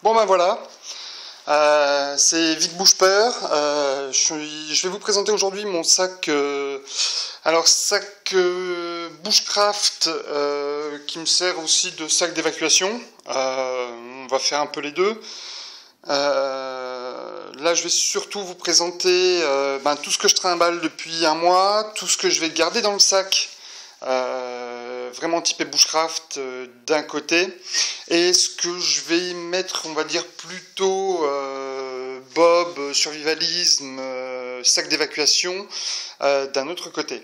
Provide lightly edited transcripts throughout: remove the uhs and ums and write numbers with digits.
Bon ben voilà, c'est Vic Bouche-Peur. Je vais vous présenter aujourd'hui mon sac, sac Bushcraft qui me sert aussi de sac d'évacuation. On va faire un peu les deux. Là je vais surtout vous présenter tout ce que je trimballe depuis un mois, tout ce que je vais garder dans le sac. Vraiment typé bushcraft d'un côté, et ce que je vais y mettre, on va dire plutôt bob, survivalisme, sac d'évacuation d'un autre côté.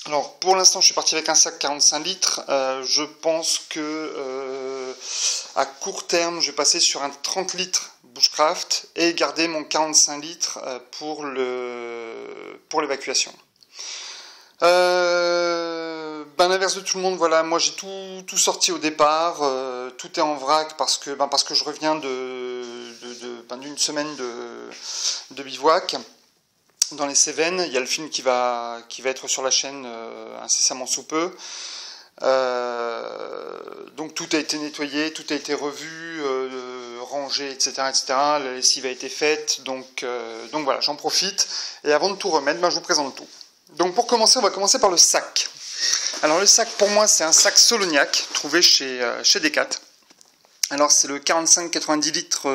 Alors pour l'instant je suis parti avec un sac 45 litres, je pense que à court terme je vais passer sur un 30 litres bushcraft et garder mon 45 litres pour l'évacuation. À l'inverse de tout le monde, voilà, moi j'ai tout sorti au départ, tout est en vrac parce que je reviens d'une semaine de bivouac dans les Cévennes. Il y a le film qui va être sur la chaîne incessamment sous peu. Donc tout a été nettoyé, tout a été revu, rangé, etc., etc. La lessive a été faite, donc voilà, j'en profite. Et avant de tout remettre, je vous présente tout. Donc pour commencer, on va commencer par le sac. Alors le sac pour moi c'est un sac Soloniac trouvé chez Decat. Alors c'est le 45-90 litres,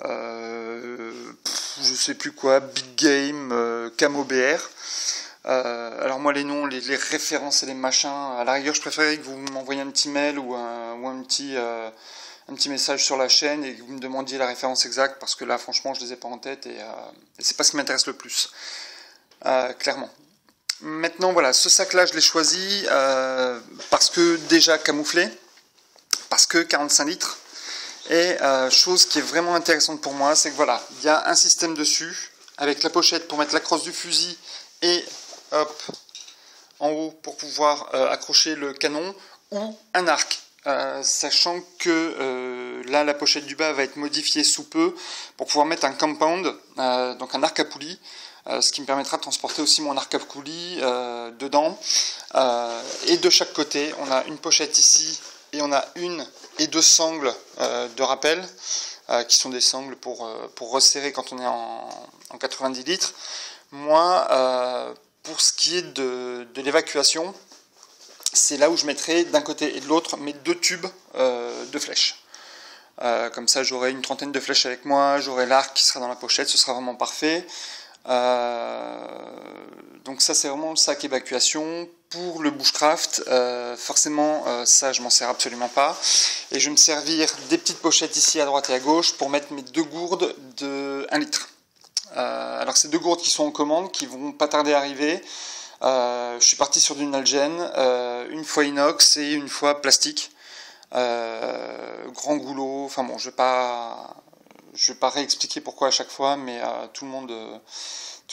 je sais plus quoi, Big Game, Camo BR. Alors moi les noms, les références et les machins, à la rigueur je préférerais que vous m'envoyiez un petit mail ou un petit message sur la chaîne et que vous me demandiez la référence exacte, parce que là franchement je les ai pas en tête et c'est pas ce qui m'intéresse le plus. Clairement. Maintenant voilà, ce sac là je l'ai choisi parce que déjà camouflé, parce que 45 litres, et chose qui est vraiment intéressante pour moi, c'est que voilà, il y a un système dessus avec la pochette pour mettre la crosse du fusil et hop en haut pour pouvoir accrocher le canon, ou un arc. Sachant que là la pochette du bas va être modifiée sous peu pour pouvoir mettre un compound, donc un arc à poulie, ce qui me permettra de transporter aussi mon arc à poulie dedans. Et de chaque côté on a une pochette ici, et on a une et deux sangles de rappel, qui sont des sangles pour resserrer quand on est en 90 litres. Moi, pour ce qui est de l'évacuation, c'est là où je mettrai d'un côté et de l'autre mes deux tubes de flèches. Comme ça j'aurai une trentaine de flèches avec moi, j'aurai l'arc qui sera dans la pochette, ce sera vraiment parfait. Donc ça c'est vraiment le sac évacuation. Pour le bushcraft, forcément ça je m'en sers absolument pas, et je vais me servir des petites pochettes ici à droite et à gauche pour mettre mes deux gourdes de 1 litre. Alors c'est deux gourdes qui sont en commande, qui vont pas tarder à arriver. Je suis parti sur du Nalgene, une fois inox et une fois plastique, grand goulot. Enfin bon, je vais pas réexpliquer pourquoi à chaque fois, mais tout le monde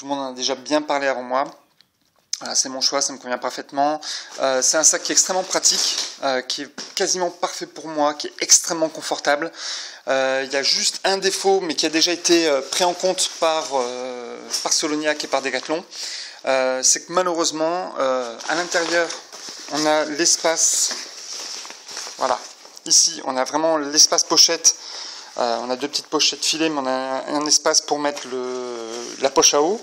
en a déjà bien parlé avant moi. Voilà, c'est mon choix, ça me convient parfaitement. C'est un sac qui est extrêmement pratique, qui est quasiment parfait pour moi, qui est extrêmement confortable. Il y a juste un défaut, mais qui a déjà été pris en compte par Soloniac et par Decathlon. C'est que malheureusement, à l'intérieur, on a l'espace. Voilà, ici, on a vraiment l'espace pochette. On a deux petites pochettes filées, mais on a un espace pour mettre la poche à eau.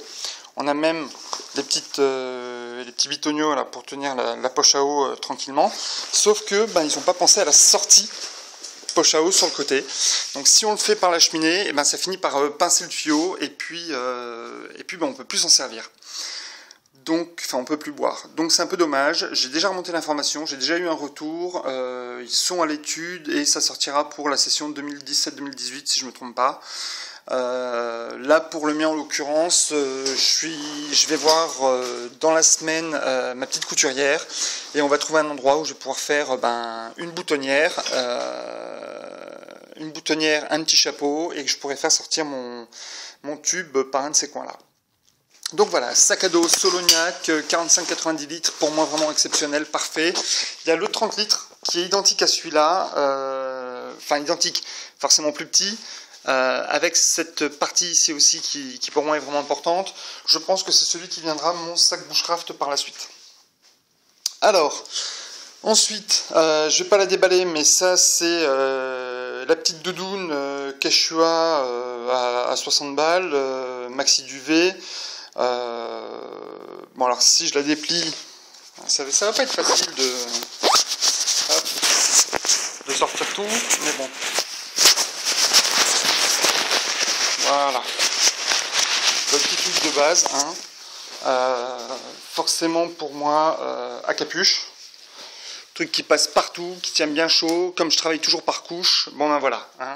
On a même les petits bitoniaux là, pour tenir la poche à eau tranquillement. Sauf que ils n'ont pas pensé à la sortie poche à eau sur le côté. Donc si on le fait par la cheminée, ça finit par pincer le tuyau, et puis on peut plus s'en servir. Donc, on peut plus boire. Donc c'est un peu dommage. J'ai déjà remonté l'information, j'ai déjà eu un retour. Ils sont à l'étude et ça sortira pour la session 2017-2018 si je me trompe pas. Là pour le mien en l'occurrence, je vais voir dans la semaine ma petite couturière, et on va trouver un endroit où je vais pouvoir faire une boutonnière, un petit chapeau, et que je pourrais faire sortir mon tube par un de ces coins là. Donc voilà, sac à dos Soloniac, 45-90 litres, pour moi vraiment exceptionnel, parfait. Il y a le 30 litres qui est identique à celui-là, identique, forcément plus petit, avec cette partie ici aussi qui pour moi est vraiment importante. Je pense que c'est celui qui viendra mon sac bushcraft par la suite. Alors, ensuite, je ne vais pas la déballer, mais ça c'est La petite doudoune Quechua à 60 balles, maxi duvet. Bon alors si je la déplie, ça va pas être facile de sortir tout, mais bon. Voilà. Le petit truc de base, hein. Forcément pour moi à capuche. Truc qui passe partout, qui tient bien chaud, comme je travaille toujours par couche, bon ben voilà. Hein.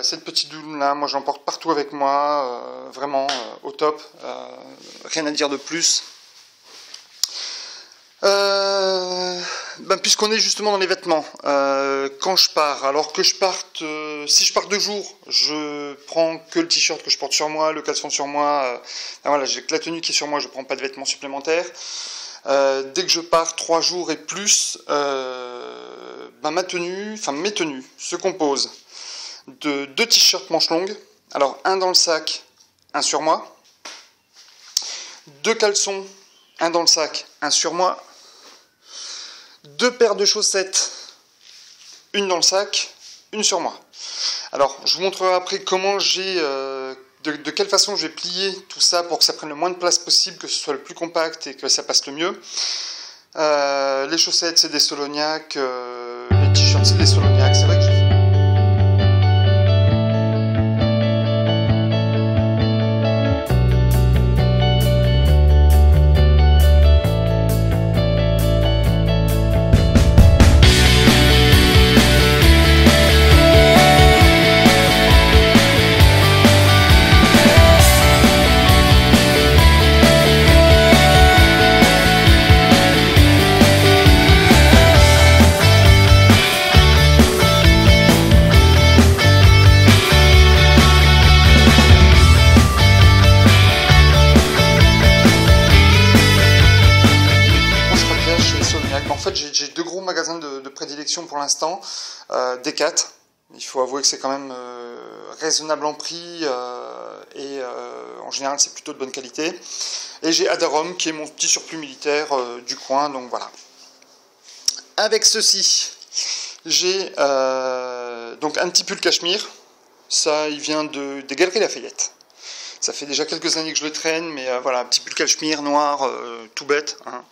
Cette petite doudoune là, moi je l'emporte partout avec moi, vraiment au top, rien à dire de plus. Puisqu'on est justement dans les vêtements, quand je pars, alors que je parte, si je pars 2 jours, je prends que le t-shirt que je porte sur moi, le caleçon sur moi, voilà, j'ai que la tenue qui est sur moi, je prends pas de vêtements supplémentaires. Dès que je pars 3 jours et plus, mes tenues se composent de 2 t-shirts manches longues, alors un dans le sac, un sur moi, 2 caleçons, un dans le sac, un sur moi, 2 paires de chaussettes, une dans le sac, une sur moi. Alors je vous montrerai après comment de quelle façon je vais plier tout ça pour que ça prenne le moins de place possible, que ce soit le plus compact et que ça passe le mieux. Les chaussettes c'est des Soloniac, les t-shirts c'est des Soloniac, c'est vrai que j'ai 2 gros magasins de prédilection pour l'instant. Decat, il faut avouer que c'est quand même raisonnable en prix et en général c'est plutôt de bonne qualité. Et j'ai Adarom qui est mon petit surplus militaire du coin, donc voilà. Avec ceci, j'ai donc un petit pull cachemire. Ça, il vient des Galeries Lafayette. Ça fait déjà quelques années que je le traîne, mais voilà, un petit pull cachemire noir, tout bête, hein.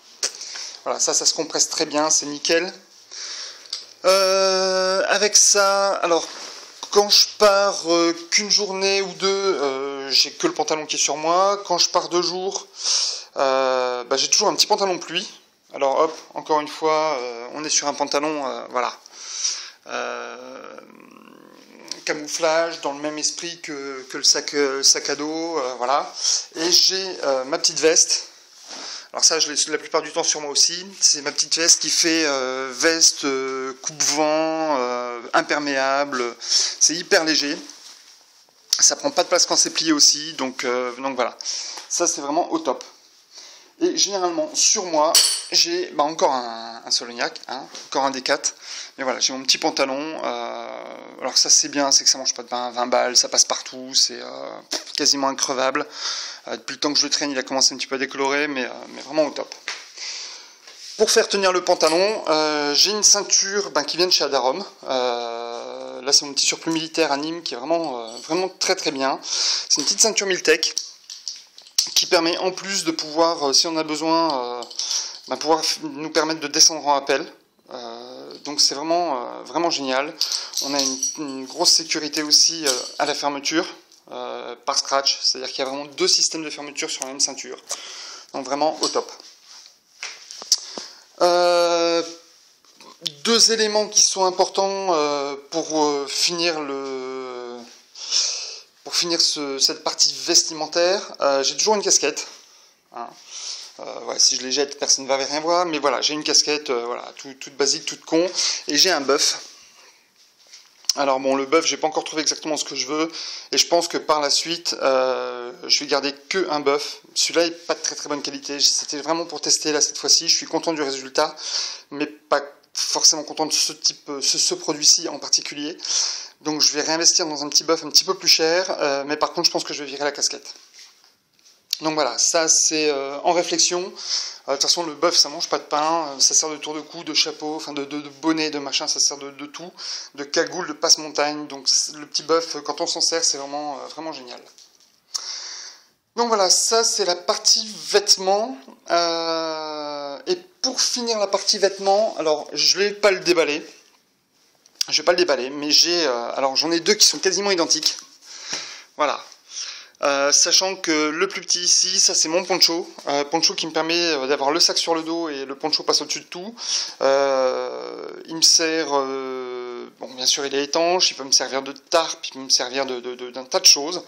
Voilà, ça se compresse très bien, c'est nickel. Avec ça, alors, quand je pars qu'une journée ou 2, j'ai que le pantalon qui est sur moi. Quand je pars 2 jours, j'ai toujours un petit pantalon pluie. Alors hop, encore une fois, on est sur un pantalon, voilà. Camouflage, dans le même esprit que le sac à dos, voilà. Et j'ai ma petite veste. Alors ça, je l'ai la plupart du temps sur moi aussi. C'est ma petite veste qui fait veste coupe-vent, imperméable. C'est hyper léger. Ça prend pas de place quand c'est plié aussi. Donc voilà. Ça, c'est vraiment au top. Et généralement, sur moi, j'ai encore un Soloniac, hein, encore un Decat. Mais voilà, j'ai mon petit pantalon. Alors ça, c'est bien, c'est que ça mange pas de 20 balles, ça passe partout, c'est quasiment increvable. Depuis le temps que je le traîne, il a commencé un petit peu à décolorer, mais vraiment au top. Pour faire tenir le pantalon, j'ai une ceinture qui vient de chez Adarom. Là, c'est mon petit surplus militaire à Nîmes qui est vraiment très très bien. C'est une petite ceinture Miltech qui permet en plus de pouvoir, si on a besoin, pouvoir nous permettre de descendre en rappel. Donc c'est vraiment génial. On a une grosse sécurité aussi à la fermeture par scratch, c'est-à-dire qu'il y a vraiment 2 systèmes de fermeture sur la même ceinture. Donc vraiment au top. 2 éléments qui sont importants pour finir cette partie vestimentaire. J'ai toujours une casquette. Hein. Si je les jette, personne ne va rien voir, mais voilà, j'ai une casquette, toute basique, toute con, et j'ai un buff. Alors bon, le buff, j'ai pas encore trouvé exactement ce que je veux, et je pense que par la suite, je vais garder que un buff. Celui-là est pas de très très bonne qualité, c'était vraiment pour tester là cette fois-ci, je suis content du résultat, mais pas forcément content de ce produit-ci en particulier. Donc je vais réinvestir dans un petit buff un petit peu plus cher, mais par contre je pense que je vais virer la casquette. Donc voilà, ça c'est en réflexion. De toute façon, le bœuf, ça mange pas de pain, ça sert de tour de cou, de chapeau, enfin de bonnet, de machin, ça sert de tout, de cagoule, de passe-montagne. Donc le petit bœuf, quand on s'en sert, c'est vraiment, vraiment génial. Donc voilà, ça c'est la partie vêtements. Et pour finir la partie vêtements, alors je vais pas le déballer. Je vais pas le déballer, mais alors j'en ai deux qui sont quasiment identiques. Voilà. Sachant que le plus petit ici, ça c'est mon poncho. Poncho qui me permet d'avoir le sac sur le dos et le poncho passe au-dessus de tout. Il me sert, bon bien sûr il est étanche, il peut me servir de tarpe, il peut me servir d'un tas de choses.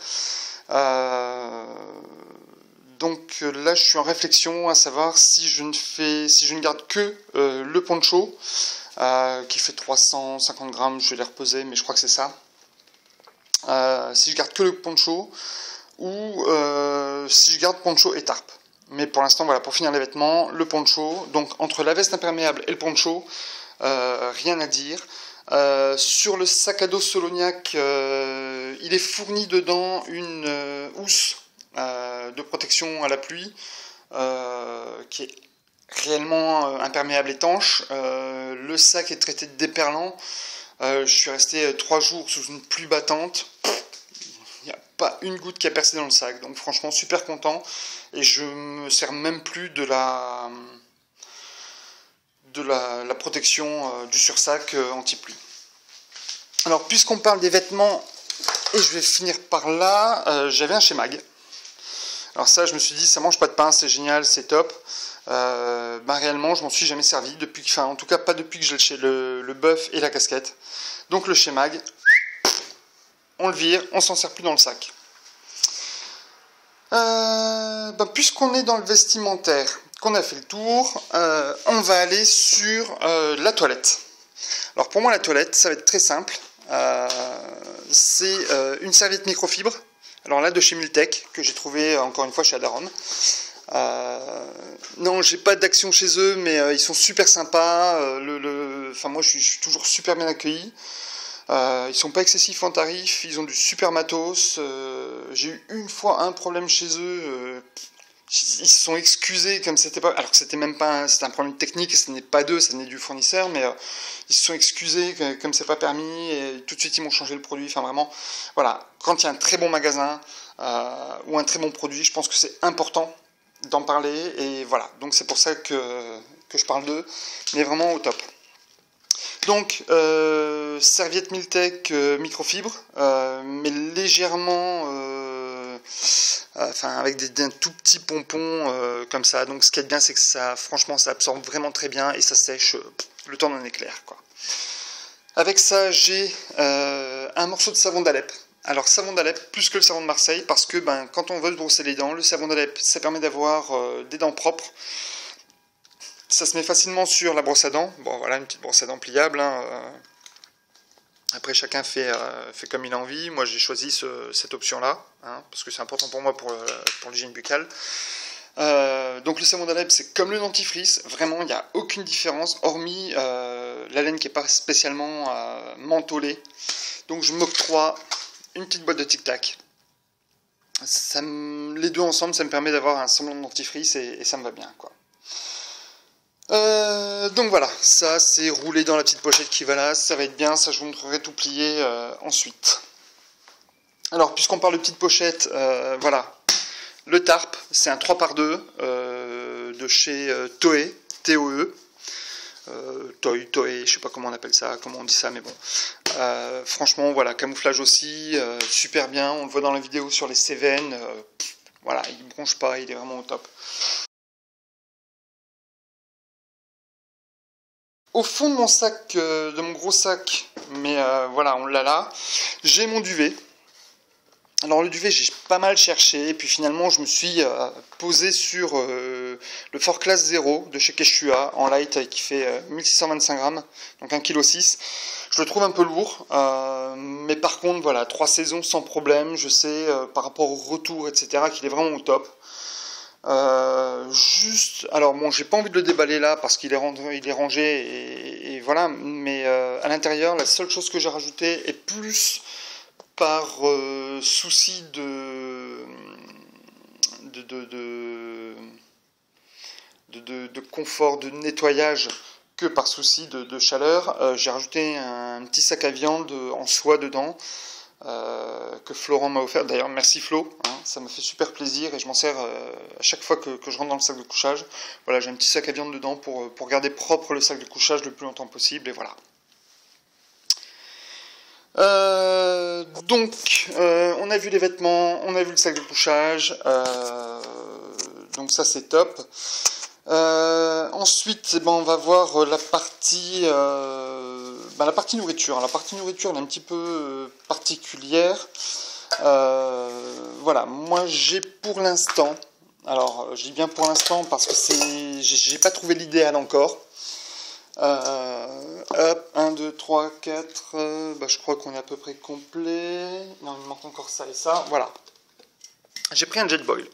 Donc là je suis en réflexion à savoir si je ne garde que le poncho, qui fait 350 grammes, je vais les reposer, mais je crois que c'est ça. Si je garde que le poncho, ou si je garde poncho et tarpe. Mais pour l'instant, voilà, pour finir les vêtements, le poncho, donc entre la veste imperméable et le poncho, rien à dire. Sur le sac à dos Soloniac, il est fourni dedans une housse de protection à la pluie, qui est réellement imperméable étanche. Le sac est traité de déperlant. Je suis resté 3 jours sous une pluie battante. Il n'y a pas une goutte qui a percé dans le sac. Donc franchement, super content. Et je me sers même plus de la protection du sursac anti-pluie. Alors, puisqu'on parle des vêtements, et je vais finir par là, j'avais un chez Mag. Alors ça, je me suis dit, ça mange pas de pain, c'est génial, c'est top. Réellement, je m'en suis jamais servi, en tout cas pas depuis que j'ai le bœuf et la casquette. Donc le chez Mag, on le vire, on s'en sert plus dans le sac. Puisqu'on est dans le vestimentaire, qu'on a fait le tour, on va aller sur la toilette. Alors pour moi, la toilette, ça va être très simple. C'est une serviette microfibre. Alors là, de chez Miltech, que j'ai trouvé encore une fois chez Adaron. Non, j'ai pas d'action chez eux, mais ils sont super sympas. Moi, je suis toujours super bien accueilli. Ils sont pas excessifs en tarif, ils ont du super matos. J'ai eu une fois un problème chez eux. Ils se sont excusés comme c'était pas, alors que c'était même pas, c'était un problème technique, ce n'est pas d'eux, ça venait du fournisseur, mais ils se sont excusés comme c'est pas permis et tout de suite ils m'ont changé le produit. Enfin vraiment, voilà, quand il y a un très bon magasin ou un très bon produit, je pense que c'est important d'en parler et voilà. Donc c'est pour ça que je parle d'eux, mais vraiment au top. Donc, serviette Miltech microfibre, mais légèrement, avec un tout petit pompon comme ça. Donc, ce qui est bien, c'est que ça, franchement, ça absorbe vraiment très bien et ça sèche le temps d'un éclair, quoi. Avec ça, j'ai un morceau de savon d'Alep. Alors, savon d'Alep plus que le savon de Marseille, parce que quand on veut se brosser les dents, le savon d'Alep, ça permet d'avoir des dents propres. Ça se met facilement sur la brosse à dents. Bon, voilà, une petite brosse à dents pliable. Après, chacun fait comme il a envie. Moi, j'ai choisi cette option-là, parce que c'est important pour moi pour l'hygiène buccale. Donc, le savon d'Alep, c'est comme le dentifrice. Vraiment, il n'y a aucune différence, hormis la laine qui n'est pas spécialement mentholée. Donc, je m'octroie une petite boîte de Tic Tac. Les deux ensemble, ça me permet d'avoir un semblant de dentifrice et ça me va bien, quoi. Donc voilà, ça c'est roulé dans la petite pochette qui va là, ça va être bien, ça je vous montrerai tout plié ensuite. Alors puisqu'on parle de petite pochette, voilà, le tarp, c'est un 3x2 de chez Toei, T-O-E, Toei, je sais pas comment on appelle ça, comment on dit ça, mais bon. Franchement, voilà, camouflage aussi, super bien, on le voit dans la vidéo sur les Cévennes, voilà, il ne bronche pas, il est vraiment au top. Au fond de mon sac, de mon gros sac, mais voilà, on l'a là, j'ai mon duvet. Alors le duvet, j'ai pas mal cherché, et puis finalement je me suis posé sur le Fort Class 0 de chez Quechua, en light, qui fait 1625 grammes, donc 1,6 kg. Je le trouve un peu lourd, mais par contre, voilà, 3 saisons sans problème, je sais, par rapport au retour, etc., qu'il est vraiment au top. Alors bon, j'ai pas envie de le déballer là parce qu'il est rangé et voilà, mais à l'intérieur, la seule chose que j'ai rajouté est plus par souci de confort, de nettoyage que par souci de chaleur. J'ai rajouté un petit sac à viande en soie dedans que Florent m'a offert. D'ailleurs, merci Flo, hein, ça me fait super plaisir et je m'en sers à chaque fois que je rentre dans le sac de couchage. Voilà, j'ai un petit sac à viande dedans pour garder propre le sac de couchage le plus longtemps possible et voilà. On a vu les vêtements, on a vu le sac de couchage, donc ça c'est top. Ensuite, on va voir la partie nourriture. La partie nourriture elle est un petit peu particulière. Voilà, moi j'ai pour l'instant, alors je dis bien pour l'instant parce que j'ai pas trouvé l'idéal encore. 1, 2, 3, 4, je crois qu'on est à peu près complet. Non, il me manque encore ça et ça. Voilà. J'ai pris un Jetboil.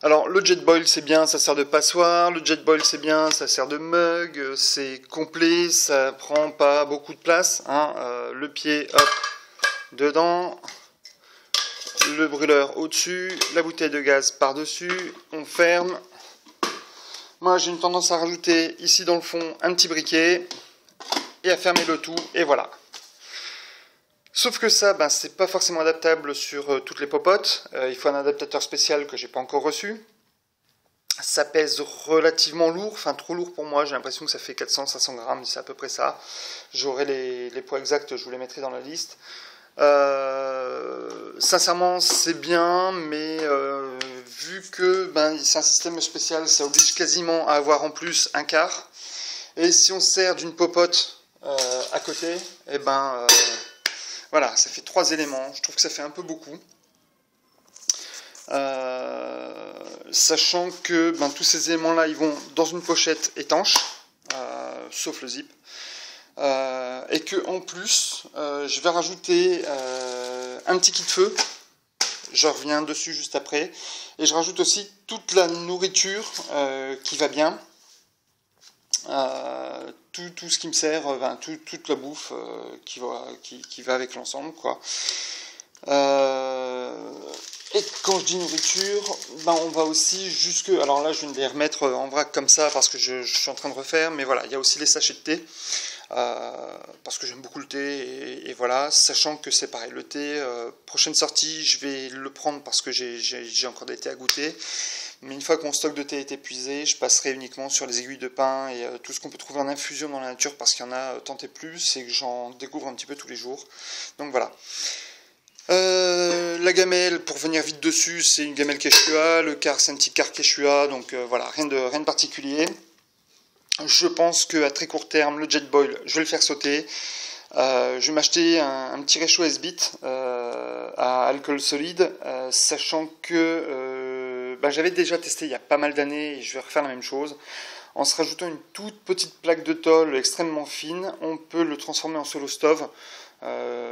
Alors, le Jetboil, c'est bien, ça sert de passoire. Le Jetboil, c'est bien, ça sert de mug. C'est complet, ça prend pas beaucoup de place. Hein. Le pied, hop, dedans. Le brûleur au-dessus. La bouteille de gaz par-dessus. On ferme. Moi, j'ai une tendance à rajouter ici dans le fond un petit briquet et à fermer le tout, et voilà. Sauf que ça, c'est pas forcément adaptable sur toutes les popotes. Il faut un adaptateur spécial que j'ai pas encore reçu. Ça pèse relativement lourd, enfin trop lourd pour moi. J'ai l'impression que ça fait 400-500 grammes, c'est à peu près ça. J'aurai les poids exacts, je vous les mettrai dans la liste. Sincèrement, c'est bien, mais vu que c'est un système spécial, ça oblige quasiment à avoir en plus un quart. Et si on sert d'une popote à côté, voilà, ça fait 3 éléments. Je trouve que ça fait un peu beaucoup. Sachant que tous ces éléments-là, ils vont dans une pochette étanche, sauf le zip. Et que en plus, je vais rajouter un petit kit feu. Je reviens dessus juste après. Et je rajoute aussi toute la nourriture qui va bien. Tout ce qui me sert, toute la bouffe qui va avec l'ensemble, quoi. Et quand je dis nourriture, on va aussi jusque... Alors là, je viens de les remettre en vrac comme ça parce que je suis en train de refaire. Mais voilà, il y a aussi les sachets de thé. Parce que j'aime beaucoup le thé. Et voilà, sachant que c'est pareil. Le thé, prochaine sortie, je vais le prendre parce que j'ai encore des thés à goûter. Mais une fois que mon stock de thé est épuisé, je passerai uniquement sur les aiguilles de pin et tout ce qu'on peut trouver en infusion dans la nature parce qu'il y en a tant et plus et que j'en découvre un petit peu tous les jours. Donc voilà. La gamelle, pour venir vite dessus, c'est une gamelle Quechua. Le quart, c'est un petit quart Quechua. Donc voilà, rien de particulier. Je pense qu'à très court terme, le Jetboil, je vais le faire sauter. Je vais m'acheter un petit réchaud S-Bit à alcool solide, sachant que j'avais déjà testé il y a pas mal d'années et je vais refaire la même chose. En se rajoutant une toute petite plaque de tôle extrêmement fine, on peut le transformer en solo stove,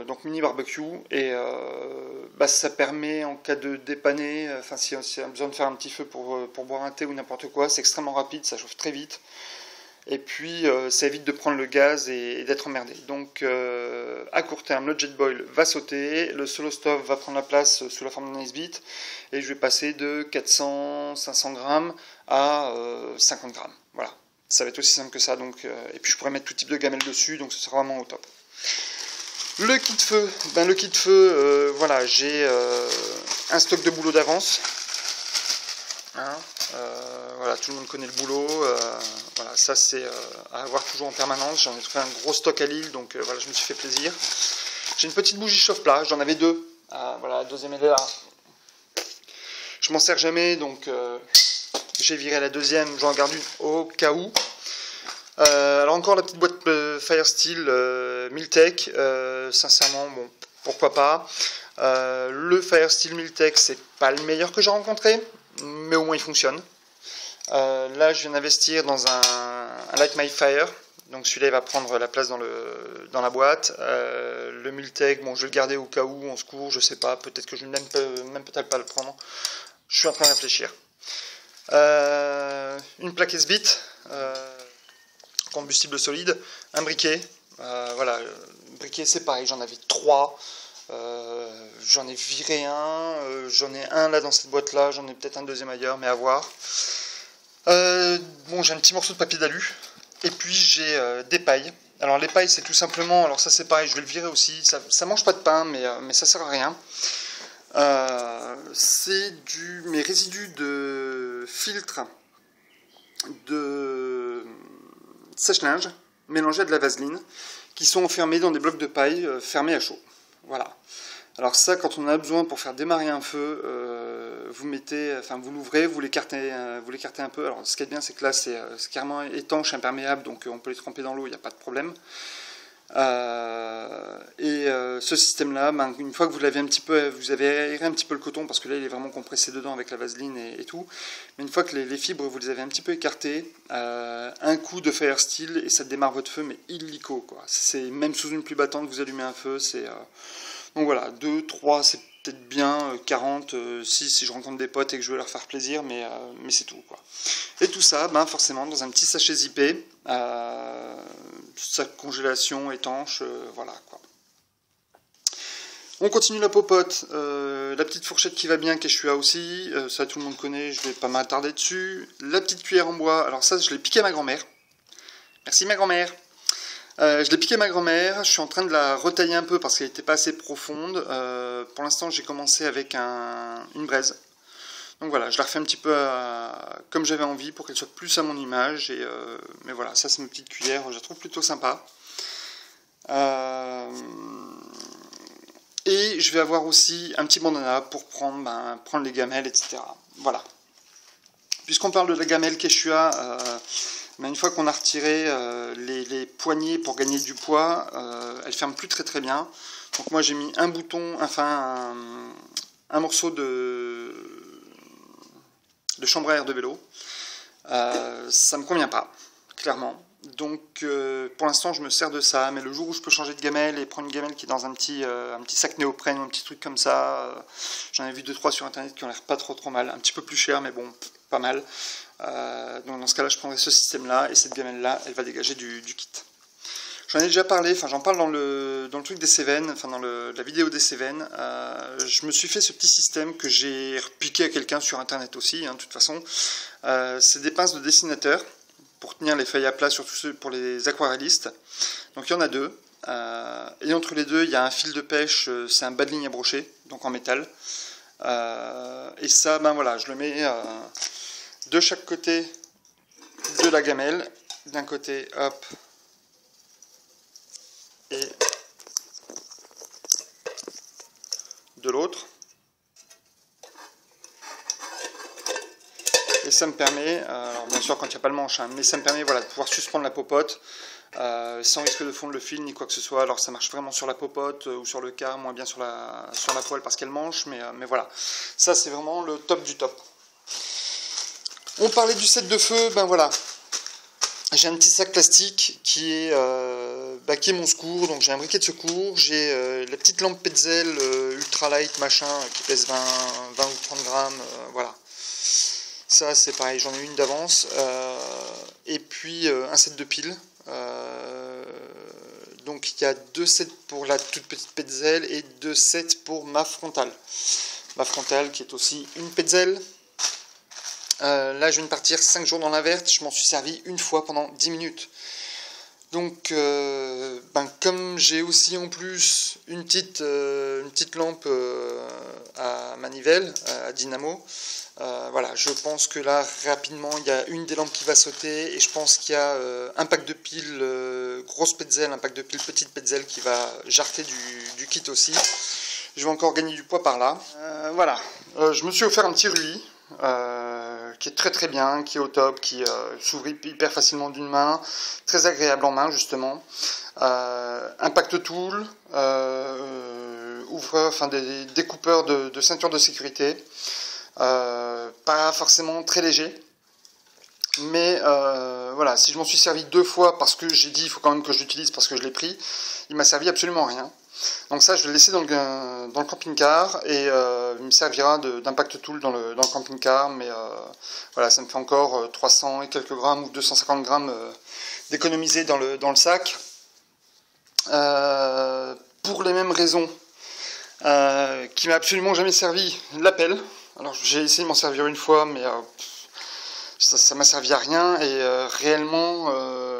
donc mini barbecue, et ça permet en cas de dépanner, si on a besoin de faire un petit feu pour boire un thé ou n'importe quoi, c'est extrêmement rapide, ça chauffe très vite. Et puis, ça évite de prendre le gaz et d'être emmerdé. Donc, à court terme, le Jetboil va sauter, le Solo Stove va prendre la place sous la forme d'un S-Bit, et je vais passer de 400-500 grammes à 50 grammes. Voilà, ça va être aussi simple que ça. Donc, et puis, je pourrais mettre tout type de gamelle dessus, donc ce sera vraiment au top. Le kit feu, voilà, j'ai un stock de boulot d'avance. Voilà, tout le monde connaît le boulot. Voilà, ça c'est à avoir toujours en permanence. J'en ai fait un gros stock à Lille, donc voilà, je me suis fait plaisir. J'ai une petite bougie chauffe-plat, j'en avais 2. Voilà, la deuxième elle est là. Je m'en sers jamais, donc j'ai viré la deuxième, j'en garde une au cas où. Alors encore la petite boîte Firesteel Miltech, sincèrement, bon, pourquoi pas. Le Firesteel Miltech, c'est pas le meilleur que j'ai rencontré, mais au moins il fonctionne. Là, je viens d'investir dans un Light My Fire. Donc celui-là, il va prendre la place dans la boîte. Le Miltech, bon, je vais le garder au cas où, on se court, je sais pas. Peut-être que je ne vais même peut-être pas le prendre. Je suis en train de réfléchir. Une plaque S-Bit, combustible solide, un briquet. Voilà, le briquet, c'est pareil, j'en avais 3. J'en ai viré un, j'en ai un là dans cette boîte là, j'en ai peut-être un deuxième ailleurs, mais à voir. Bon, j'ai un petit morceau de papier d'alu, et puis j'ai des pailles. Alors les pailles c'est tout simplement, alors ça c'est pareil, je vais le virer aussi, ça mange pas de pain, mais ça sert à rien. C'est mes résidus de filtre de sèche-linge mélangés à de la vaseline qui sont enfermés dans des blocs de paille fermés à chaud. Voilà. Alors ça, quand on a besoin pour faire démarrer un feu, vous l'ouvrez, vous l'écartez un peu. Alors ce qui est bien, c'est que là c'est carrément étanche, imperméable, donc on peut les tremper dans l'eau, il n'y a pas de problème. Ce système-là, une fois que vous l'avez un petit peu, vous avez aéré un petit peu le coton, parce que là il est vraiment compressé dedans avec la vaseline et tout, mais une fois que les fibres vous les avez un petit peu écartées, un coup de fire steel et ça démarre votre feu, mais illico quoi. C'est même sous une pluie battante, vous allumez un feu, donc voilà, 2, 3, c'est peut-être bien, 40, si je rencontre des potes et que je veux leur faire plaisir, mais c'est tout quoi. Et tout ça, forcément, dans un petit sachet zippé, sac congélation étanche, voilà quoi. On continue la popote, la petite fourchette qui va bien, Quechua aussi, ça tout le monde connaît, je vais pas m'attarder dessus. La petite cuillère en bois, alors ça je l'ai piqué à ma grand-mère. Merci ma grand-mère. Je l'ai piqué à ma grand-mère, je suis en train de la retailler un peu parce qu'elle n'était pas assez profonde. Pour l'instant j'ai commencé avec une braise. Donc voilà, je la refais un petit peu comme j'avais envie pour qu'elle soit plus à mon image. Mais voilà, ça c'est ma petite cuillère, je la trouve plutôt sympa. Et je vais avoir aussi un petit bandana pour prendre les gamelles, etc. Voilà. Puisqu'on parle de la gamelle Quechua, une fois qu'on a retiré les poignées pour gagner du poids, elle ferme plus très très bien. Donc moi j'ai mis un bouton, enfin un morceau de chambre à air de vélo. Ça me convient pas, clairement. Donc pour l'instant je me sers de ça, mais le jour où je peux changer de gamelle et prendre une gamelle qui est dans un petit sac néoprène ou un petit truc comme ça, j'en ai vu 2-3 sur internet qui ont l'air pas trop mal, un petit peu plus cher mais bon, pas mal. Donc dans ce cas là je prendrai ce système là et cette gamelle là elle va dégager du kit. J'en ai déjà parlé, j'en parle dans le truc des Cévennes, dans la vidéo des Cévennes. Je me suis fait ce petit système que j'ai repiqué à quelqu'un sur internet aussi, de toute façon. C'est des pinces de dessinateur pour tenir les feuilles à plat, surtout pour les aquarellistes. Donc il y en a 2. Et entre les deux, il y a un fil de pêche, c'est un bas de ligne à brocher, donc en métal. Et ça, voilà, je le mets de chaque côté de la gamelle. D'un côté, hop, et de l'autre. Et ça me permet, alors bien sûr quand il n'y a pas le manche, mais ça me permet de pouvoir suspendre la popote sans risque de fondre le fil ni quoi que ce soit. Alors ça marche vraiment sur la popote ou sur le cas, moins bien sur la poêle parce qu'elle manche, mais voilà. Ça c'est vraiment le top du top. On parlait du set de feu, voilà. J'ai un petit sac plastique qui est mon secours, donc j'ai un briquet de secours, j'ai la petite lampe Petzl ultralight machin qui pèse 20 ou 30 grammes, voilà. Ça c'est pareil, j'en ai une d'avance, et puis un set de piles, donc il y a 2 sets pour la toute petite Petzl et 2 sets pour ma frontale qui est aussi une Petzl. Là je viens de partir 5 jours dans la verte, je m'en suis servi une fois pendant 10 minutes. Donc comme j'ai aussi en plus une petite lampe à manivelle, à dynamo, voilà, je pense que là rapidement il y a une des lampes qui va sauter et je pense qu'il y a un pack de piles grosse Petzl, un pack de piles petite Petzl qui va jarter du kit aussi. Je vais encore gagner du poids par là. Voilà, je me suis offert un petit Rui. Qui est très très bien, qui est au top, qui s'ouvre hyper facilement d'une main, très agréable en main justement. Impact tool, ouvreur, des découpeurs de ceinture de sécurité, pas forcément très léger. Mais voilà, si je m'en suis servi 2 fois parce que j'ai dit il faut quand même que je l'utilise parce que je l'ai pris, il m'a servi absolument rien. Donc ça je vais le laisser dans le camping-car et il me servira d'impact tool dans le camping-car, mais voilà, ça me fait encore 300 et quelques grammes ou 250 grammes d'économiser dans le sac. Pour les mêmes raisons, qui m'a absolument jamais servi, la pelle. Alors j'ai essayé de m'en servir une fois, mais ça m'a servi à rien, et réellement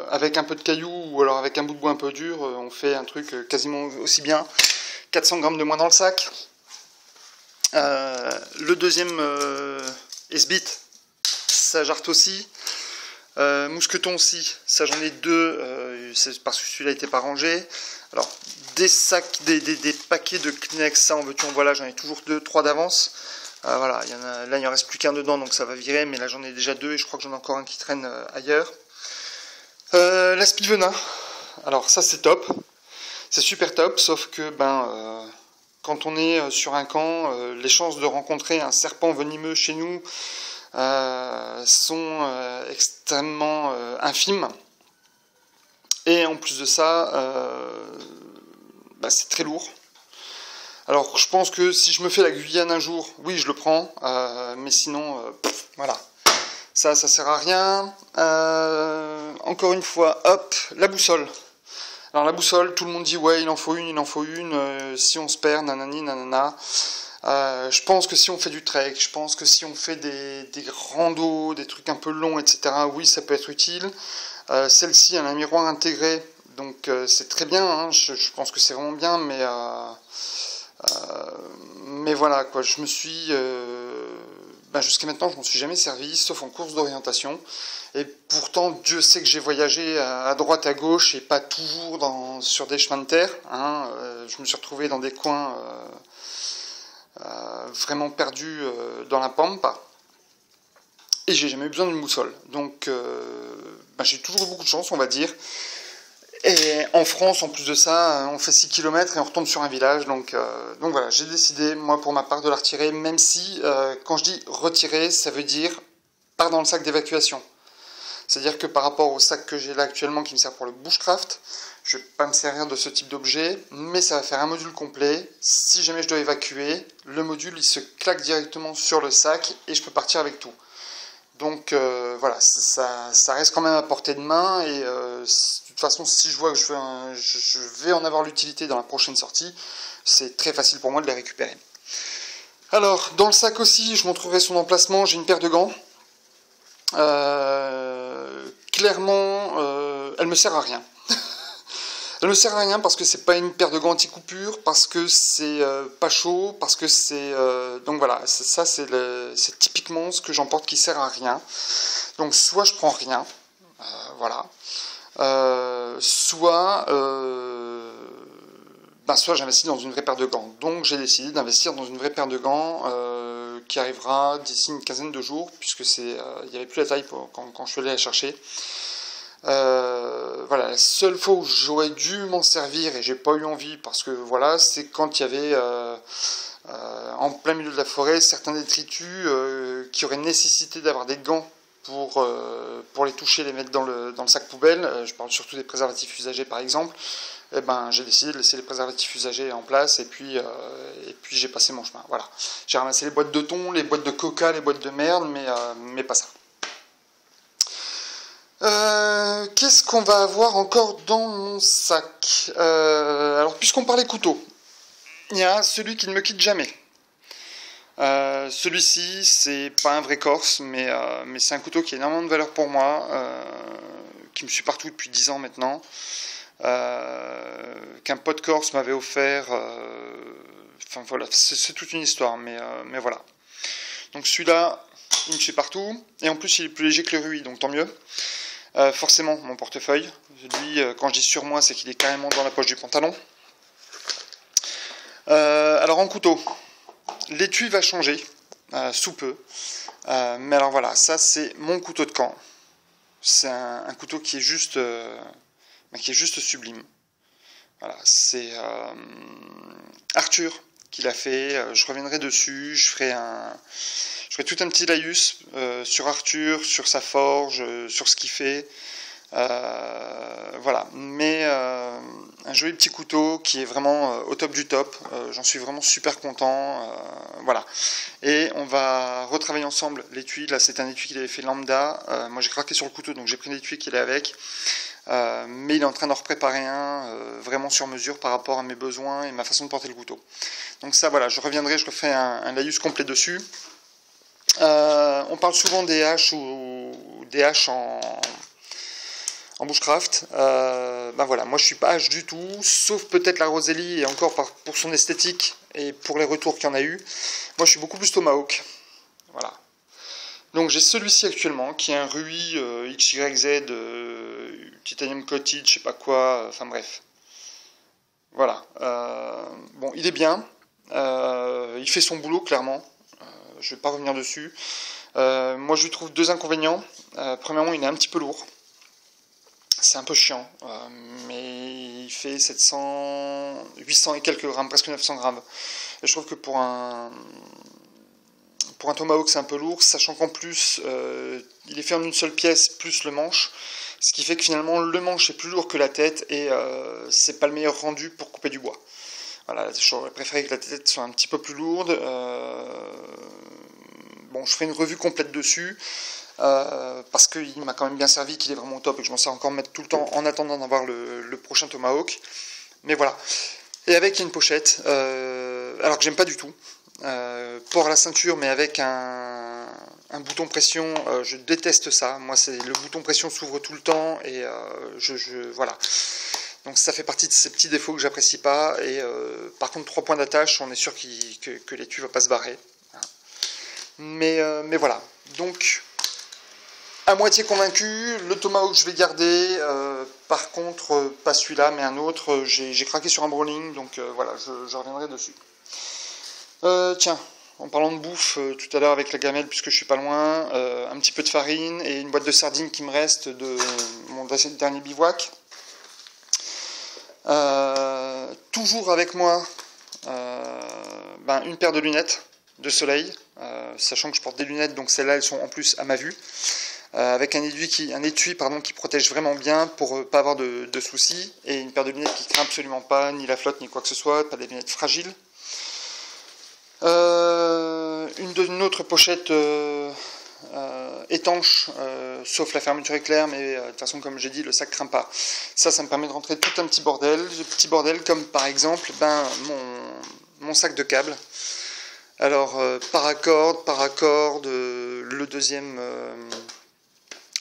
avec un peu de cailloux ou alors avec un bout de bois un peu dur, on fait un truc quasiment aussi bien. 400 grammes de moins dans le sac. Le deuxième S-Bit, ça jarte aussi. Mousqueton aussi, ça j'en ai deux, c'est parce que celui-là n'était pas rangé. Alors des sacs, des paquets de Kleenex, ça en veux-tu en voilà, j'en ai toujours 2-3 d'avance. Voilà, là il en reste plus qu'un dedans, donc ça va virer, mais là j'en ai déjà 2 et je crois que j'en ai encore un qui traîne ailleurs. La Speed Venin, alors ça c'est top, c'est super top, sauf que quand on est sur un camp, les chances de rencontrer un serpent venimeux chez nous sont extrêmement infimes. Et en plus de ça, c'est très lourd. Alors je pense que si je me fais la Guyane un jour, oui je le prends, mais sinon, voilà. Ça sert à rien. Encore une fois, hop, la boussole. Alors la boussole, tout le monde dit ouais il en faut une, si on se perd, nanani, nanana. Je pense que si on fait du trek, je pense que si on fait des randos, des trucs un peu longs, etc., oui ça peut être utile. Celle-ci elle a un miroir intégré, donc c'est très bien, hein, je pense que c'est vraiment bien, mais voilà quoi, je me suis... jusqu'à maintenant je m'en suis jamais servi, sauf en course d'orientation. Et pourtant, Dieu sait que j'ai voyagé à droite, à gauche, et pas toujours sur des chemins de terre. Hein. Je me suis retrouvé dans des coins vraiment perdus dans la pampa. Et j'ai jamais eu besoin d'une boussole. Donc, j'ai toujours eu beaucoup de chance, on va dire. Et en France, en plus de ça, on fait 6 km et on retombe sur un village. Donc voilà, j'ai décidé, moi, pour ma part, de la retirer, même si, quand je dis retirer, ça veut dire part dans le sac d'évacuation. C'est-à-dire que par rapport au sac que j'ai là actuellement qui me sert pour le bushcraft, je ne vais pas me servir de ce type d'objet, mais ça va faire un module complet. Si jamais je dois évacuer, le module il se claque directement sur le sac et je peux partir avec tout. Donc voilà, ça reste quand même à portée de main, et de toute façon si je vois que je vais en avoir l'utilité dans la prochaine sortie, c'est très facile pour moi de les récupérer. Alors dans le sac aussi, je montrerai son emplacement, j'ai une paire de gants. Clairement, elle me sert à rien. Elle me sert à rien parce que c'est pas une paire de gants anti-coupure, parce que c'est pas chaud, parce que c'est... donc voilà, c'est typiquement ce que j'emporte qui sert à rien. Donc soit je prends rien, voilà, soit j'investis dans une vraie paire de gants. Donc j'ai décidé d'investir dans une vraie paire de gants qui arrivera d'ici une quinzaine de jours, puisque il n'y avait plus la taille quand je suis allé la chercher. Voilà, la seule fois où j'aurais dû m'en servir et j'ai pas eu envie, parce que voilà, c'est quand il y avait en plein milieu de la forêt certains détritus qui auraient nécessité d'avoir des gants pour les toucher, les mettre dans le sac poubelle. Je parle surtout des préservatifs usagés par exemple. Et j'ai décidé de laisser les préservatifs usagés en place, et puis j'ai passé mon chemin. Voilà. J'ai ramassé les boîtes de thon, les boîtes de coca, les boîtes de merde, mais pas ça. Qu'est-ce qu'on va avoir encore dans mon sac? Alors, puisqu'on parlait couteau, il y a celui qui ne me quitte jamais. Celui-ci, c'est pas un vrai corse, mais c'est un couteau qui a énormément de valeur pour moi, qui me suit partout depuis 10 ans maintenant. Qu'un pote corse m'avait offert, enfin voilà, c'est toute une histoire, mais voilà. Donc celui-là, il me suit partout, et en plus il est plus léger que le Rui, donc tant mieux. Forcément mon portefeuille, lui, quand je dis sur moi, c'est qu'il est carrément dans la poche du pantalon. Alors en couteau, l'étui va changer sous peu, mais alors voilà, ça c'est mon couteau de camp. C'est un couteau qui est juste sublime. Voilà, c'est Arthur qui l'a fait. Je reviendrai dessus. Je ferai tout un petit laïus sur Arthur, sur sa forge, sur ce qu'il fait. Voilà, mais un joli petit couteau qui est vraiment au top du top. J'en suis vraiment super content. Voilà, et on va retravailler ensemble l'étui. Là, c'est un étui qu'il avait fait lambda. Moi, j'ai craqué sur le couteau, donc j'ai pris l'étui qu'il est avec. mais il est en train d'en repréparer un vraiment sur mesure par rapport à mes besoins et ma façon de porter le couteau. Donc ça, voilà, je reviendrai, je refais un laïus complet dessus. On parle souvent des haches ou des haches en bushcraft. Ben voilà, moi je suis pas hache du tout, sauf peut-être la Roselli, et encore pour son esthétique et pour les retours qu'il y en a eu. Moi je suis beaucoup plus tomahawk. Voilà. Donc j'ai celui-ci actuellement, qui est un Rui XYZ Titanium Coated, je sais pas quoi, enfin bref. Voilà. Bon, il est bien. Il fait son boulot, clairement. Je vais pas revenir dessus. Moi, je lui trouve deux inconvénients. Premièrement, il est un petit peu lourd. C'est un peu chiant. Mais il fait 800 et quelques grammes, presque 900 grammes. Et je trouve que pour un tomahawk, c'est un peu lourd, sachant qu'en plus, il est fait en une seule pièce, plus le manche. Ce qui fait que finalement, le manche est plus lourd que la tête et c'est pas le meilleur rendu pour couper du bois. Voilà, j'aurais préféré que la tête soit un petit peu plus lourde. Bon, je ferai une revue complète dessus parce qu'il m'a quand même bien servi, qu'il est vraiment au top et que je m'en sers encore mettre tout le temps en attendant d'avoir le prochain tomahawk. Mais voilà. Et avec une pochette, alors que j'aime pas du tout. Port à la ceinture, mais avec un bouton pression, je déteste ça. Moi, c'est le bouton pression s'ouvre tout le temps et voilà. Donc ça fait partie de ces petits défauts que j'apprécie pas. Et par contre, 3 points d'attache, on est sûr que l'étui va pas se barrer. Mais voilà. Donc, à moitié convaincu, le tomahawk je vais garder. Par contre, pas celui-là, mais un autre. J'ai craqué sur un Browning, donc voilà, je reviendrai dessus. Tiens, en parlant de bouffe, tout à l'heure avec la gamelle, puisque je suis pas loin, un petit peu de farine et une boîte de sardines qui me reste de mon dernier bivouac. Toujours avec moi une paire de lunettes de soleil, sachant que je porte des lunettes, donc celles-là elles sont en plus à ma vue, avec un étui qui protège vraiment bien pour pas avoir de soucis, et une paire de lunettes qui craint absolument pas, ni la flotte ni quoi que ce soit, pas des lunettes fragiles. Une autre pochette étanche, sauf la fermeture éclair, mais de toute façon, comme j'ai dit, le sac craint pas. Ça me permet de rentrer tout un petit bordel, comme par exemple mon sac de câbles. Alors, paracorde, le deuxième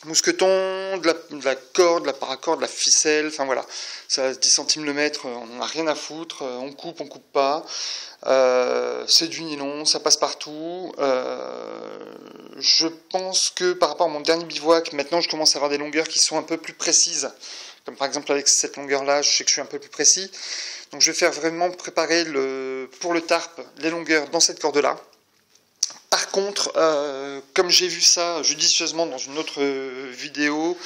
mousqueton, de la corde, de la paracorde, de la ficelle, enfin voilà, ça 10 centimes le mètre, on n'en a rien à foutre, on coupe pas, c'est du nylon, ça passe partout. Je pense que par rapport à mon dernier bivouac, maintenant je commence à avoir des longueurs qui sont un peu plus précises, comme par exemple avec cette longueur là, je sais que je suis un peu plus précis, donc je vais faire vraiment préparer pour le tarp les longueurs dans cette corde là. Par contre, comme j'ai vu ça judicieusement dans une autre vidéo,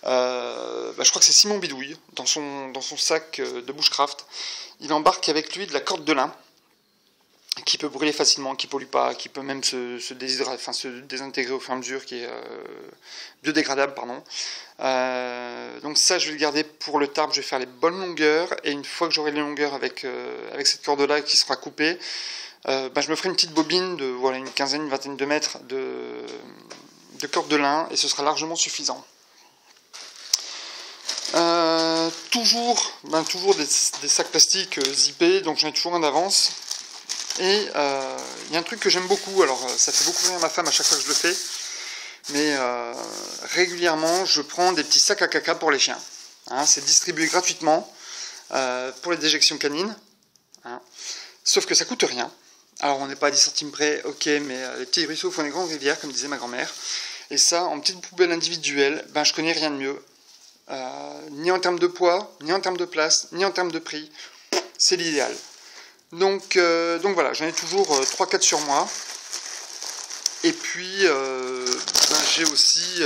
je crois que c'est Simon Bidouille, dans son sac de bushcraft, il embarque avec lui de la corde de lin, qui peut brûler facilement, qui pollue pas, qui peut même se désintégrer au fur et à mesure, qui est biodégradable, pardon. Donc ça, je vais le garder pour le tarp, je vais faire les bonnes longueurs, et une fois que j'aurai les longueurs avec cette corde-là qui sera coupée, je me ferai une petite bobine de une quinzaine, une vingtaine de mètres de corde de lin, et ce sera largement suffisant. Toujours des sacs plastiques zippés, donc j'en ai toujours un d'avance. Et il y a un truc que j'aime beaucoup, alors ça fait beaucoup rire ma femme à chaque fois que je le fais, mais régulièrement je prends des petits sacs à caca pour les chiens. C'est distribué gratuitement pour les déjections canines, sauf que ça coûte rien. Alors on n'est pas à 10 centimes près, ok, mais les petits ruisseaux font des grandes rivières, comme disait ma grand-mère. Et ça, en petite poubelle individuelle, je connais rien de mieux. Ni en termes de poids, ni en termes de place, ni en termes de prix. C'est l'idéal. Donc voilà, j'en ai toujours 3-4 sur moi. Et puis, j'ai aussi,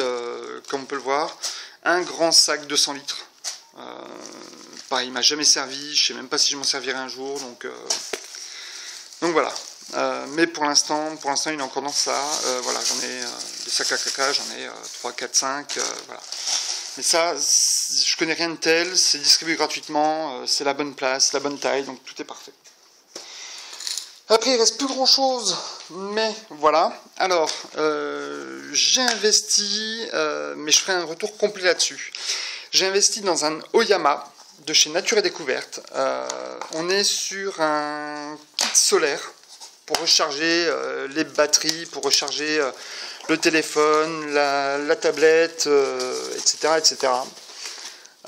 comme on peut le voir, un grand sac de 100 litres. Pareil, il m'a jamais servi, je sais même pas si je m'en servirai un jour, donc voilà. Mais pour l'instant, il est encore dans ça. Voilà, j'en ai des sacs à caca, j'en ai 3, 4, 5, voilà. Mais ça, je connais rien de tel, c'est distribué gratuitement, c'est la bonne place, la bonne taille, donc tout est parfait. Après, il reste plus grand chose, mais voilà. Alors, j'ai investi, mais je ferai un retour complet là-dessus. J'ai investi dans un Oyama de chez Nature et Découverte. On est sur un kit solaire pour recharger les batteries, pour recharger le téléphone, la tablette, etc. etc.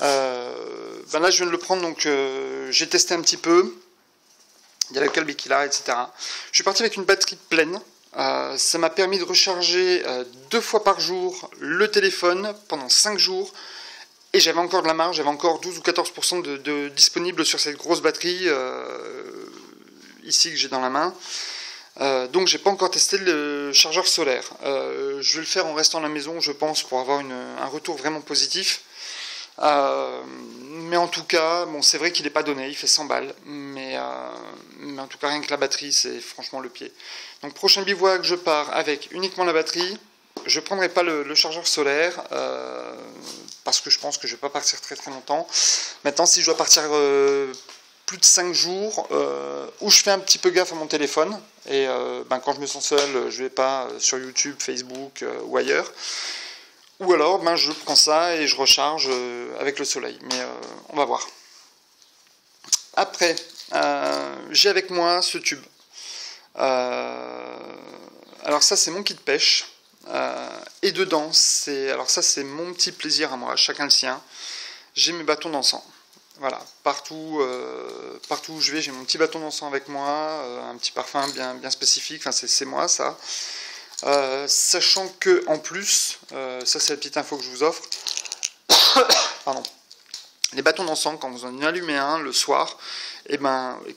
Là, je viens de le prendre, donc j'ai testé un petit peu. Il y a le câble qui est là, etc. Je suis parti avec une batterie pleine. Ça m'a permis de recharger 2 fois par jour le téléphone pendant 5 jours. Et j'avais encore de la marge, j'avais encore 12 ou 14% de disponible sur cette grosse batterie ici que j'ai dans la main. Donc j'ai pas encore testé le chargeur solaire. Je vais le faire en restant à la maison, je pense, pour avoir un retour vraiment positif. Mais en tout cas, bon, c'est vrai qu'il n'est pas donné, il fait 100 balles, mais en tout cas rien que la batterie, c'est franchement le pied. Donc prochain bivouac, je pars avec uniquement la batterie. Je ne prendrai pas le chargeur solaire parce que je pense que je ne vais pas partir très très longtemps. Maintenant, si je dois partir plus de 5 jours, où je fais un petit peu gaffe à mon téléphone, et quand je me sens seul, je ne vais pas sur YouTube, Facebook ou ailleurs. Ou alors, je prends ça et je recharge avec le soleil. Mais on va voir. Après, j'ai avec moi ce tube. Alors ça, c'est mon kit de pêche. Et dedans, c'est mon petit plaisir à moi, chacun le sien. J'ai mes bâtons d'encens. Voilà, partout où je vais, j'ai mon petit bâton d'encens avec moi, un petit parfum bien spécifique. Enfin, c'est moi ça. Sachant que en plus, ça c'est la petite info que je vous offre. Pardon. Les bâtons d'encens, quand vous en allumez un le soir, et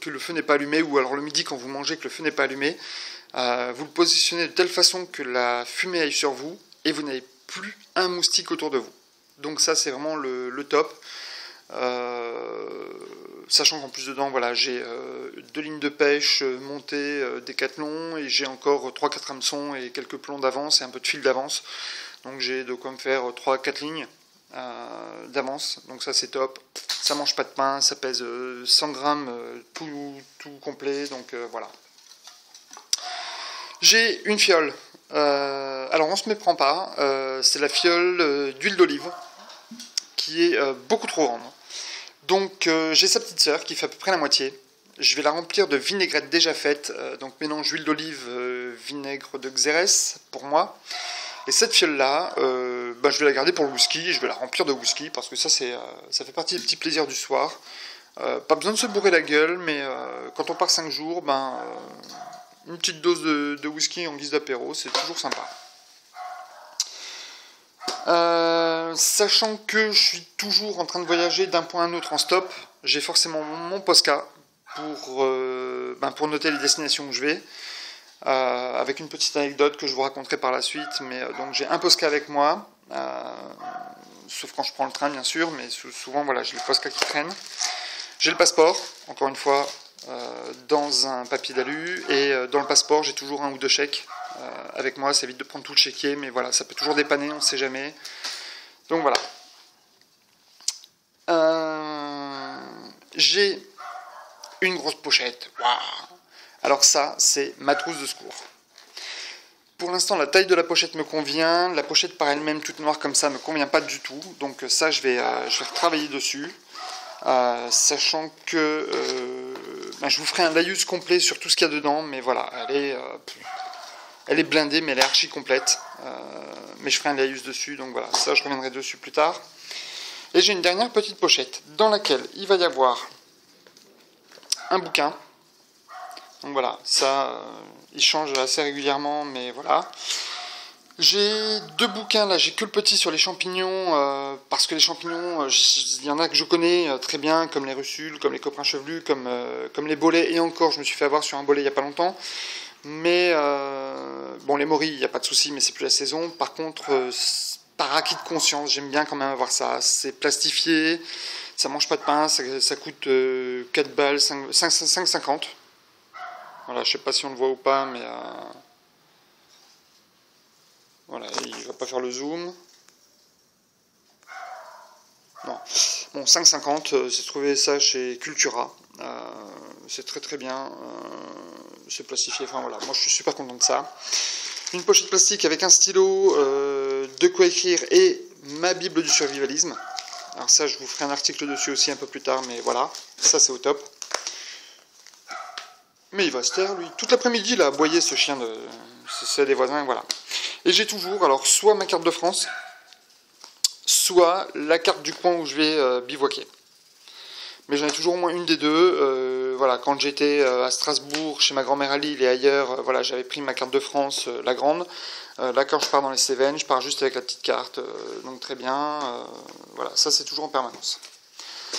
que le feu n'est pas allumé, ou alors le midi quand vous mangez que le feu n'est pas allumé, vous le positionnez de telle façon que la fumée aille sur vous et vous n'avez plus un moustique autour de vous. Donc ça c'est vraiment le top. Sachant qu'en plus dedans, voilà, j'ai 2 lignes de pêche montées Décathlon et j'ai encore 3-4 hameçons et quelques plombs d'avance et un peu de fil d'avance. Donc j'ai de quoi me faire 3-4 lignes d'avance. Donc ça c'est top. Ça mange pas de pain, ça pèse 100 grammes tout complet. Donc voilà. J'ai une fiole. Alors on se méprend pas. C'est la fiole d'huile d'olive qui est beaucoup trop grande. Donc j'ai sa petite sœur qui fait à peu près la moitié. Je vais la remplir de vinaigrette déjà faite. Donc mélange huile d'olive, vinaigre de Xérès pour moi. Et cette fiole-là, je vais la garder pour le whisky. Et je vais la remplir de whisky parce que ça fait partie des petits plaisirs du soir. Pas besoin de se bourrer la gueule, mais quand on part 5 jours, une petite dose de whisky en guise d'apéro, c'est toujours sympa. Sachant que je suis toujours en train de voyager d'un point à un autre en stop, j'ai forcément mon Posca pour noter les destinations où je vais, avec une petite anecdote que je vous raconterai par la suite. Mais donc j'ai un Posca avec moi, sauf quand je prends le train bien sûr, mais souvent voilà, j'ai le Posca qui traîne. J'ai le passeport, encore une fois, dans un papier d'alu, et dans le passeport j'ai toujours 1 ou 2 chèques avec moi. Ça évite de prendre tout le chéquier, mais voilà, ça peut toujours dépanner, on ne sait jamais. Donc voilà. J'ai une grosse pochette. Waouh. Alors ça, c'est ma trousse de secours. Pour l'instant, la taille de la pochette me convient. La pochette par elle-même, toute noire comme ça, me convient pas du tout. Donc ça, je vais retravailler dessus. Sachant que je vous ferai un laïus complet sur tout ce qu'il y a dedans. Mais voilà, elle est blindée, mais elle est archi complète. Mais je ferai un laïus dessus. Donc voilà, ça, je reviendrai dessus plus tard. Et j'ai une dernière petite pochette dans laquelle il va y avoir un bouquin. Donc voilà, ça, il change assez régulièrement, mais voilà. J'ai 2 bouquins, là, j'ai que le petit sur les champignons, parce que les champignons, il y en a que je connais très bien, comme les russules, comme les coprins chevelus, comme les bolets, et encore, je me suis fait avoir sur un bolet il n'y a pas longtemps. Mais, les morilles, il n'y a pas de souci, mais c'est plus la saison. Par contre, par acquis de conscience, j'aime bien quand même avoir ça. C'est plastifié, ça mange pas de pain, ça coûte 4 balles, 5,50. Voilà, je sais pas si on le voit ou pas, mais voilà, il va pas faire le zoom. Non. Bon, 5,50, j'ai trouvé ça chez Cultura. C'est très très bien. C'est plastifié, enfin voilà, moi je suis super content de ça. Une pochette plastique avec un stylo, de quoi écrire et ma Bible du survivalisme. Alors ça, je vous ferai un article dessus aussi un peu plus tard, mais voilà, ça c'est au top. Mais il va se taire, lui. Toute l'après-midi, il a aboyé, ce chien de... C'est des voisins, voilà. Et j'ai toujours, alors, soit ma carte de France, soit la carte du coin où je vais bivouaquer. Mais j'en ai toujours au moins une des deux. Voilà, quand j'étais à Strasbourg, chez ma grand-mère à Lille et ailleurs, voilà, j'avais pris ma carte de France, la grande. Là, quand je pars dans les Cévennes, je pars juste avec la petite carte, donc très bien. Voilà, ça c'est toujours en permanence.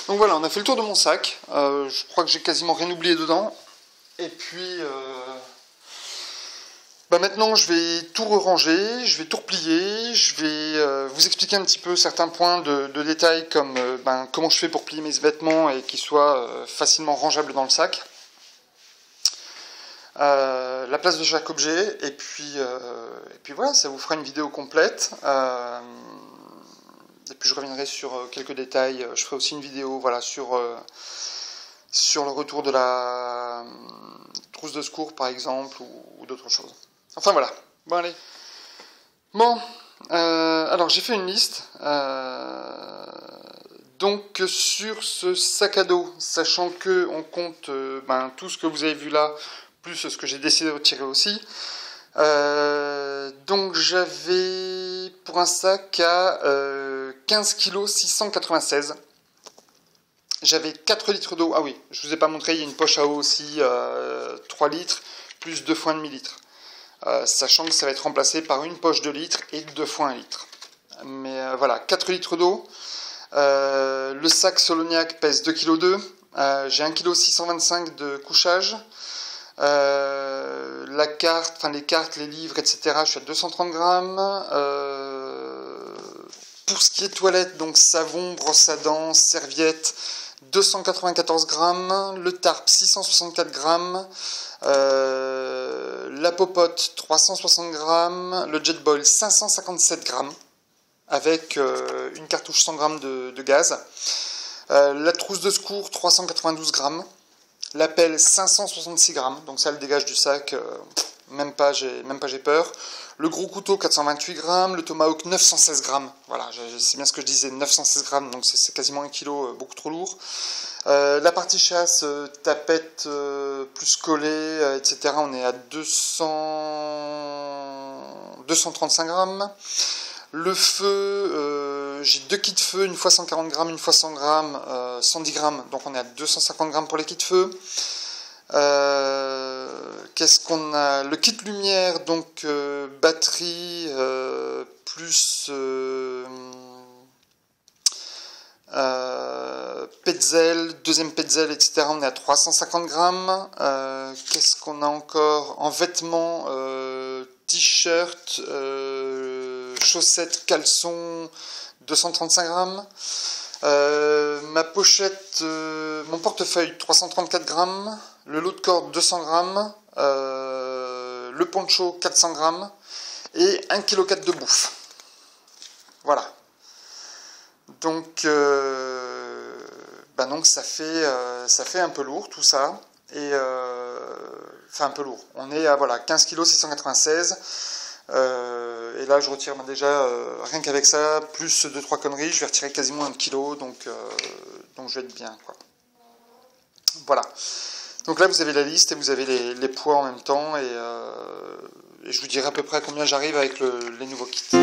Donc voilà, on a fait le tour de mon sac. Je crois que j'ai quasiment rien oublié dedans. Et puis, maintenant je vais tout ranger, je vais tout replier, je vais vous expliquer un petit peu certains points de détail comme comment je fais pour plier mes vêtements et qu'ils soient facilement rangeables dans le sac. La place de chaque objet, et puis voilà, ça vous fera une vidéo complète. Et puis je reviendrai sur quelques détails. Je ferai aussi une vidéo voilà, sur le retour de la trousse de secours par exemple, ou d'autres choses. Enfin voilà, bon allez. Bon, alors j'ai fait une liste. Donc sur ce sac à dos, sachant que on compte tout ce que vous avez vu là, plus ce que j'ai décidé de retirer aussi. Donc j'avais pour un sac à 15 kg 696. J'avais 4 litres d'eau. Ah oui, je vous ai pas montré, il y a une poche à eau aussi, 3 litres, plus 2 fois 1,5 litre. Sachant que ça va être remplacé par une poche de litre et 2 fois 1 litre. Mais voilà, 4 litres d'eau. Le sac Soloniac pèse 2,2 kg. J'ai 1,625 kg de couchage. La carte, enfin les cartes, les livres, etc. Je suis à 230 grammes. Pour ce qui est toilette, donc savon, brosse à dents, serviette, 294 grammes. Le tarp, 664 grammes. La popote, 360 grammes. Le Jetboil, 557 grammes. Avec une cartouche 100 grammes de gaz. La trousse de secours, 392 grammes. La pelle, 566 grammes, donc ça le dégage du sac, même pas j'ai peur. Le gros couteau, 428 grammes. Le tomahawk, 916 grammes. Voilà, c'est bien ce que je disais, 916 grammes, donc c'est quasiment 1 kg, beaucoup trop lourd. La partie chasse, tapette plus collée, etc. On est à 235 grammes. Le feu, j'ai 2 kits de feu, une fois 140 grammes, une fois 100 grammes, 110 grammes, donc on est à 250 grammes pour les kits de feu. Qu'est-ce qu'on a? Le kit lumière, donc batterie, plus Petzl, deuxième Petzl, etc. On est à 350 grammes. Qu'est-ce qu'on a encore? En vêtements, t-shirt, chaussettes, caleçons, 235 grammes. Ma pochette, mon portefeuille, 334 grammes. Le lot de corde, 200 grammes. Le poncho, 400 grammes. Et 1,4 kg de bouffe. Voilà. Donc ça fait un peu lourd tout ça. Et enfin un peu lourd. On est à 15 kg 696. Et là je retire déjà rien qu'avec ça, plus 2-3 conneries, je vais retirer quasiment 1 kg, donc je vais être bien quoi. Voilà. Donc là vous avez la liste et vous avez les poids en même temps et je vous dirai à peu près à combien j'arrive avec les nouveaux kits.